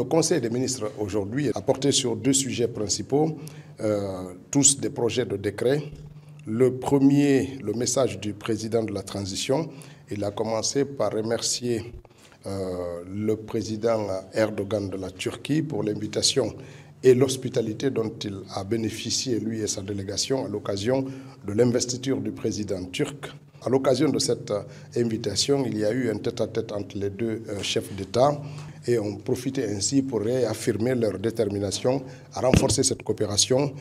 Conseil des ministres aujourd'hui a porté sur deux sujets principaux, tous des projets de décret. Le premier, le message du président de la transition. Il a commencé par remercier le président Erdogan de la Turquie pour l'invitation et l'hospitalité dont il a bénéficié, lui et sa délégation, à l'occasion de l'investiture du président turc. À l'occasion de cette invitation, il y a eu un tête-à-tête entre les deux chefs d'État et on profitait ainsi pour réaffirmer leur détermination à renforcer cette coopération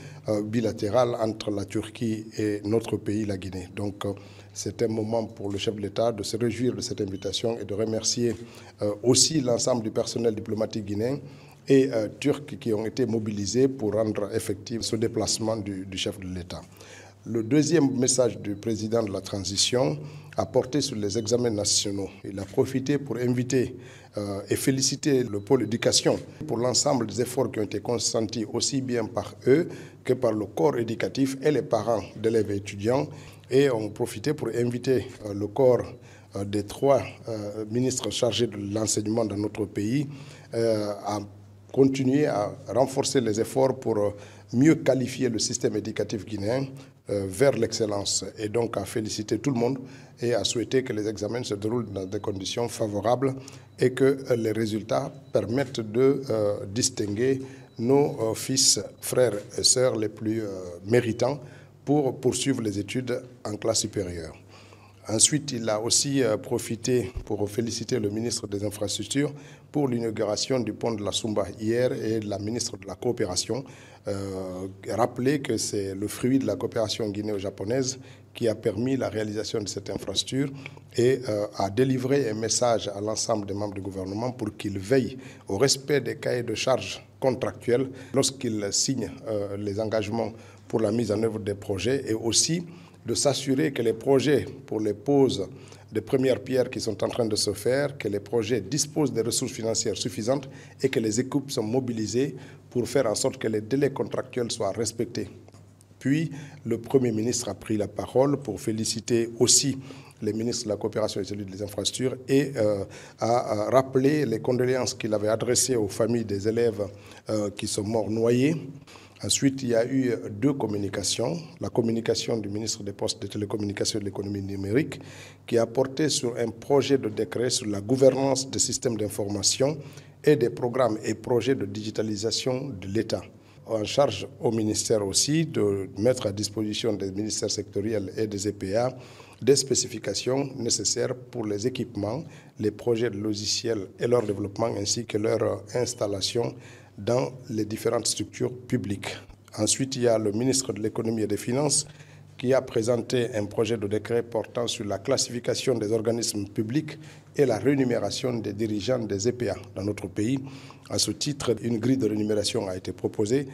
bilatérale entre la Turquie et notre pays, la Guinée. Donc, c'est un moment pour le chef de l'État de se réjouir de cette invitation et de remercier aussi l'ensemble du personnel diplomatique guinéen et turcs qui ont été mobilisés pour rendre effectif ce déplacement du chef de l'État. Le deuxième message du président de la transition a porté sur les examens nationaux. Il a profité pour inviter et féliciter le pôle éducation pour l'ensemble des efforts qui ont été consentis aussi bien par eux que par le corps éducatif et les parents d'élèves et étudiants. Et on profitait pour inviter le corps des trois ministres chargés de l'enseignement dans notre pays à continuer à renforcer les efforts pour mieux qualifier le système éducatif guinéen vers l'excellence et donc à féliciter tout le monde et à souhaiter que les examens se déroulent dans des conditions favorables et que les résultats permettent de distinguer nos fils, frères et sœurs les plus méritants pour poursuivre les études en classe supérieure. Ensuite, il a aussi profité pour féliciter le ministre des Infrastructures pour l'inauguration du pont de la Sumba hier et la ministre de la Coopération. Rappeler que c'est le fruit de la coopération guinéo-japonaise qui a permis la réalisation de cette infrastructure et a délivré un message à l'ensemble des membres du gouvernement pour qu'ils veillent au respect des cahiers de charges contractuels lorsqu'ils signent les engagements pour la mise en œuvre des projets et aussi de s'assurer que les projets pour les poses des premières pierres qui sont en train de se faire, que les projets disposent des ressources financières suffisantes et que les équipes sont mobilisées pour faire en sorte que les délais contractuels soient respectés. Puis, le Premier ministre a pris la parole pour féliciter aussi les ministres de la Coopération et celui des Infrastructures et a rappelé les condoléances qu'il avait adressées aux familles des élèves qui sont morts noyés. Ensuite, il y a eu deux communications. La communication du ministre des Postes, des Télécommunications et de l'Économie numérique qui a porté sur un projet de décret sur la gouvernance des systèmes d'information et des programmes et projets de digitalisation de l'État. En charge au ministère aussi de mettre à disposition des ministères sectoriels et des EPA des spécifications nécessaires pour les équipements, les projets de logiciels et leur développement ainsi que leur installation dans les différentes structures publiques. Ensuite, il y a le ministre de l'Économie et des Finances qui a présenté un projet de décret portant sur la classification des organismes publics et la rémunération des dirigeants des EPA dans notre pays. À ce titre, une grille de rémunération a été proposée.